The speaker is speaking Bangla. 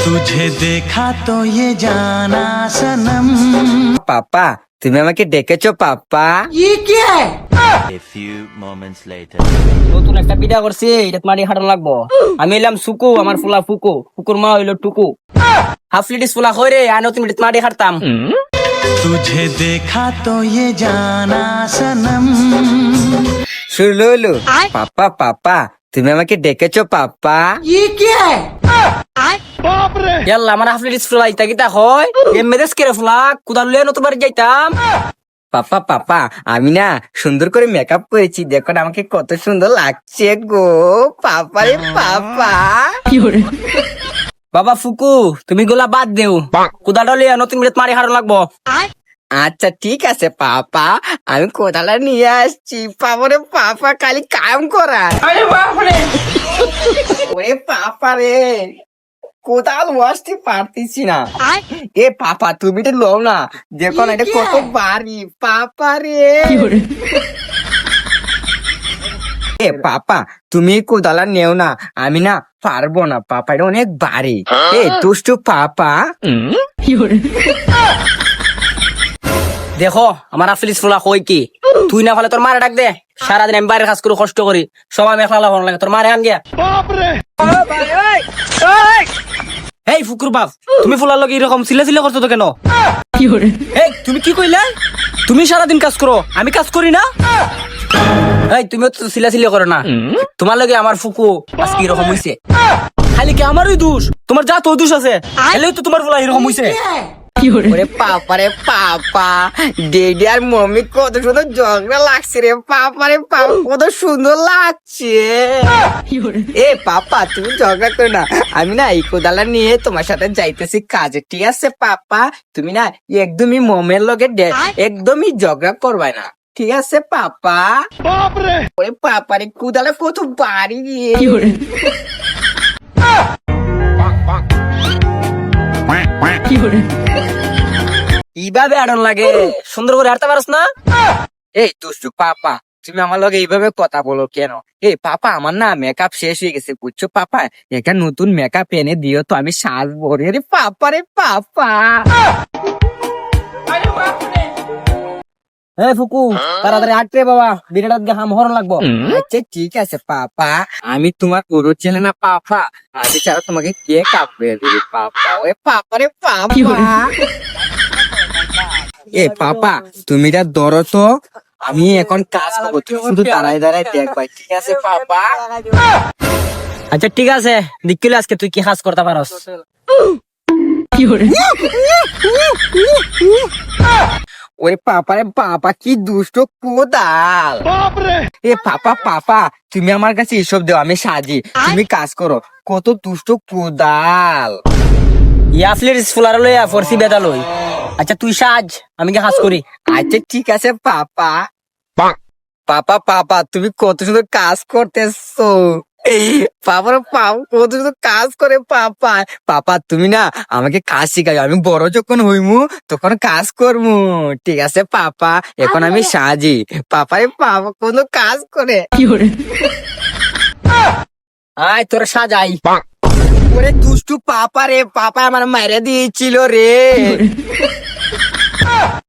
तुझे देखा तो ये जाना सनम। পাপা তুমি আমাকে ডেকেছো পাপা? A few moments later. নতুন একটা বিদা করছি, এটা মাটি হাঁটানো লাগবো। আমি এলাম সুকু, আমার ফুলা ফুকু, ফুকুর মা হইলো টুকু। হাফ লিডিস ফুলা কই রে, আর নতুন মাটি হাঁটতাম। तुझे देखा तो ये जाना सनम। শুরু পাপা পাপা তুমি আমাকে ডেকেছো পাপা? ইয়াল্লা আমার হাফ লিডিস ফুলা ইতা কিতা হয়, এমএদেস করে ফুলা কুদাল লয়ে নতুন বাড়ি যাইতাম। পাপা পাপা আমি না সুন্দর করে মেকআপ করেছি, দেখো না আমাকে কত সুন্দর লাগছে গো পাপা রে পাপা। বাবা ফুকু তুমি গোলা বাদ দেও, কুদালটা লয়ে নতুন মাটি হাঁটানো লাগবো। আচ্ছা ঠিক আছে পাপা, আমি কোদালা নিয়ে আসছি। পাপা রে পাপা খালি কাম করা। ওরে পাপা রে কোদাল ওয়াসতে পারতেছি না। এ পাপা তুমি তো লো না, দেখো না এটা কত বাড়ি পাপা রে। এ পাপা তুমি কোদালা নেও না, আমি না পারবো না পাপা, এটা অনেক বাড়ি। এ দুষ্টু পাপা। দেখো আমার আফলিস ফুলা কই কি, তুই না ফলে তোর মারে ডাক দে। সারাদিন আমি বাইরের কাজ করে কষ্ট করি, সবাই মেখলা ভালো লাগে, তোর মারে আন গিয়া। এই ফুকুর বাপ, তুমি ফুলার লগে এরকম চিল্লা করছো তো কেন? এই তুমি কি কইলা? তুমি সারাদিন কাজ করো, আমি কাজ করি না? এই তুমি তো চিল্লা করো না, তোমার লগে আমার ফুকু আজকে এরকম হইছে। খালি কি আমারই দোষ? তোমার যা তো দোষ আছে, এলেই তো তোমার ফুলা এরকম হইছে। ওরে পাপা রে পাপা, ডেডি আর মম্মি কত সুন্দর ঝগড়া লাগছে রে পাপা রে পাপা, কত সুন্দর লাগছে। এ পাপা তুমি ঝগড়া করো না, আমি না এই কোদালা নিয়ে তোমার সাথে যাইতেছি কাজে, ঠিক আছে পাপা? তুমি না একদমই মমের লগে একদমই ঝগড়া করবে না, ঠিক আছে পাপা? ওরে পাপা রে কোদালা কত বাড়ি গিয়ে। এইভাবে আড়ন লাগে, সুন্দর করে হাঁটতে পারস না? এই দুষ্টু পাপা তুমি আমার লগে এইভাবে কথা বলো কেন? এই পাপা আমার না মেকআপ শেষ হয়ে গেছে বুঝছো পাপা, একটা নতুন মেকআপ এনে দিও তো, আমি সাজবো রে পাপা রে পাপা। হ্যাঁ ফুকু তাড়াতাড়ি হাঁটতে বাবা, বিরাট হাম হরণ লাগবো। আচ্ছা ঠিক আছে পাপা, আমি তোমার পুরো ছেলে না পাপা, আমি ছাড়া তোমাকে কে কাঁপবে রে পাপা? ওই পাপা রে পাপা। এ পাপা তুমি যা ধরো তো, আমি এখন কাজ করবো, তুমি শুধু দাঁড়ায় দাঁড়ায় দেখবা, ঠিক আছে পাপা? আচ্ছা ঠিক আছে, দেখিলে আজকে তুই কি কাজ করতে পারস। ওরে পাপা রে পাপা কি দুষ্ট কোদাল। এ পাপা পাপা তুমি আমার কাছে এসব দেও, আমি সাজি, তুমি কাজ করো, কত দুষ্ট কোদাল। ইয়াফলির ফুলার লইয়া ফরসি বেদা লই। আচ্ছা তুই সাজ, আমি কি কাজ করি। আচ্ছা ঠিক আছে পাপা। পাপা পাপা তুমি কত সুন্দর কাজ করতেছো, পাপার পাপ কত সুন্দর কাজ করে পাপা। পাপা তুমি না আমাকে কাজ শিখাই, আমি বড় যখন হইমু তখন কাজ করমু, ঠিক আছে পাপা? এখন আমি সাজি। পাপারে পাপা কোন কাজ করে। আয় তোর সাজাই। ওরে দুষ্টু পাপা রে পাপা আমার মাইরে দিয়েছিল রে।